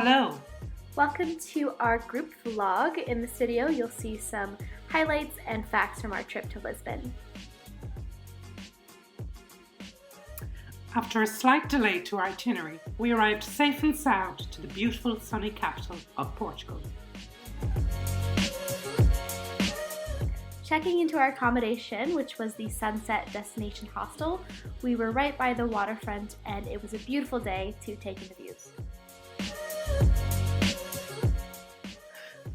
Hello. Welcome to our group vlog. In this video, you'll see some highlights and facts from our trip to Lisbon. After a slight delay to our itinerary, we arrived safe and sound to the beautiful sunny capital of Portugal. Checking into our accommodation, which was the Sunset Destination Hostel, we were right by the waterfront and it was a beautiful day to take in the views.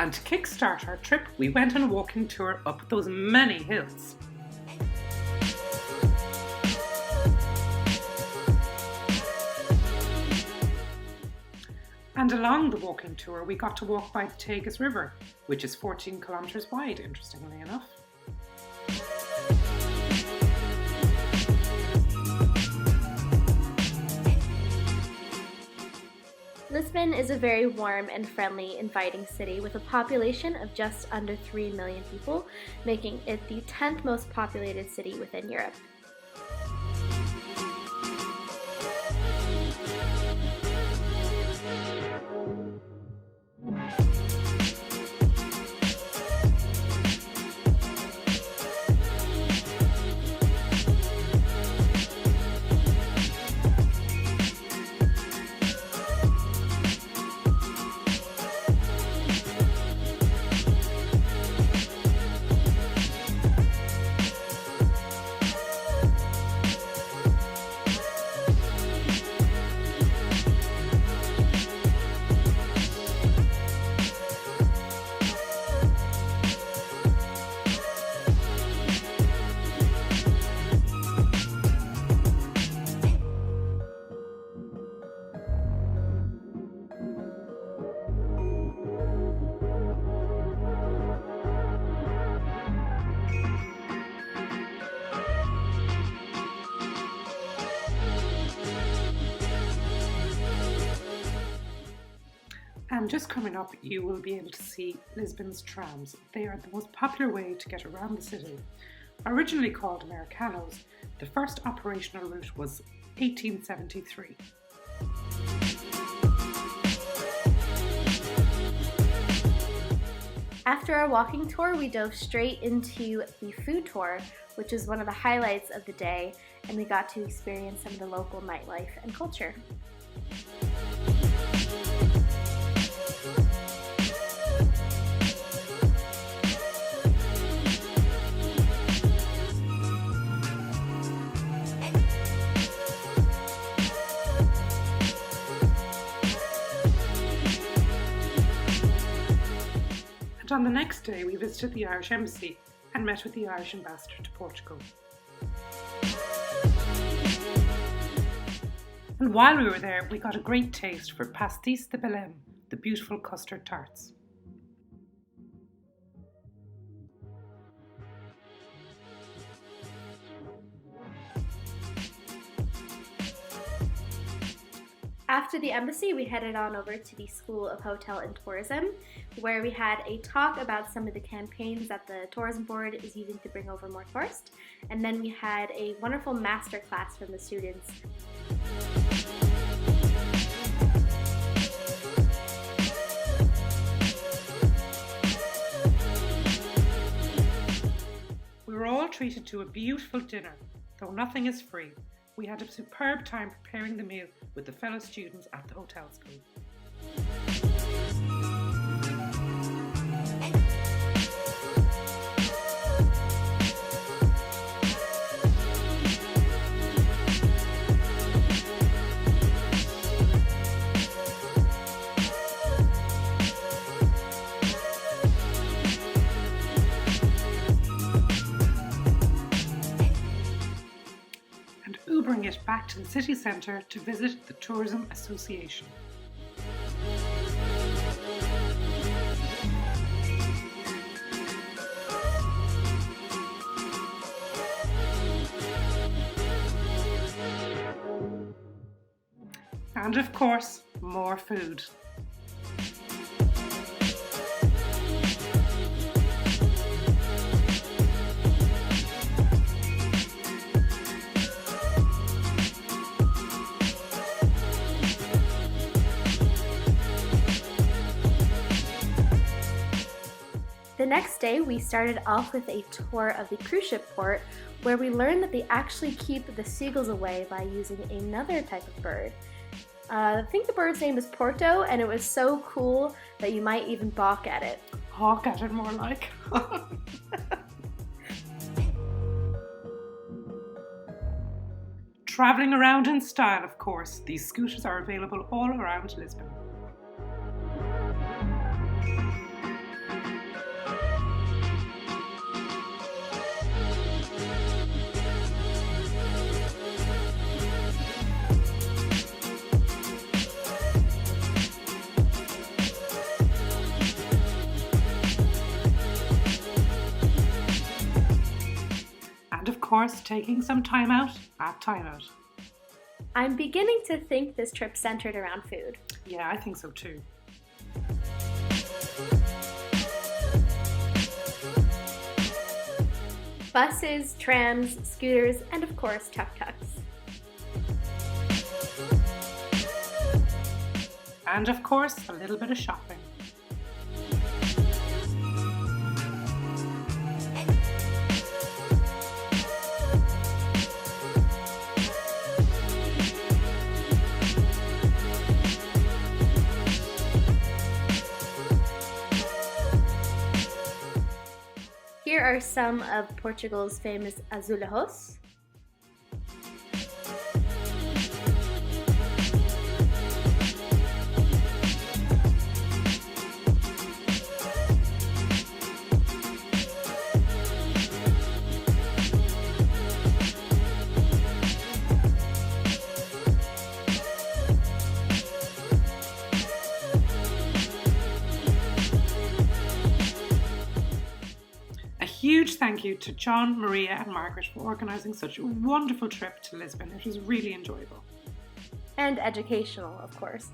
And to kickstart our trip, we went on a walking tour up those many hills. And along the walking tour, we got to walk by the Tagus River, which is 14 kilometres wide, interestingly enough. Lisbon is a very warm and friendly, inviting city with a population of just under 3 million people, making it the 10th most populated city within Europe. And just coming up, you will be able to see Lisbon's trams. They are the most popular way to get around the city. Originally called Americanos, the first operational route was 1873. After our walking tour, we dove straight into the food tour, which is one of the highlights of the day, and we got to experience some of the local nightlife and culture. And on the next day, we visited the Irish Embassy and met with the Irish Ambassador to Portugal. And while we were there, we got a great taste for pastéis de Belém, the beautiful custard tarts. After the embassy, we headed on over to the School of Hotel and Tourism, where we had a talk about some of the campaigns that the tourism board is using to bring over more tourists. And then we had a wonderful master class from the students. We were all treated to a beautiful dinner, though nothing is free. We had a superb time preparing the meal with the fellow students at the hotel school. Ubering it back to the city centre to visit the Tourism Association. And of course, more food. next day, we started off with a tour of the cruise ship port, where we learned that they actually keep the seagulls away by using another type of bird. I think the bird's name is Porto, and it was so cool that you might even balk at it. Hawk at it more like. Travelling around in style, of course. These scooters are available all around Lisbon. And of course, taking some time out at timeout. I'm beginning to think this trip centered around food. Yeah, I think so too. Buses, trams, scooters, and of course tuk-tuks. And of course, a little bit of shopping. Here are some of Portugal's famous azulejos. Huge thank you to John, Maria and Margaret for organising such a wonderful trip to Lisbon. It was really enjoyable. And educational, of course.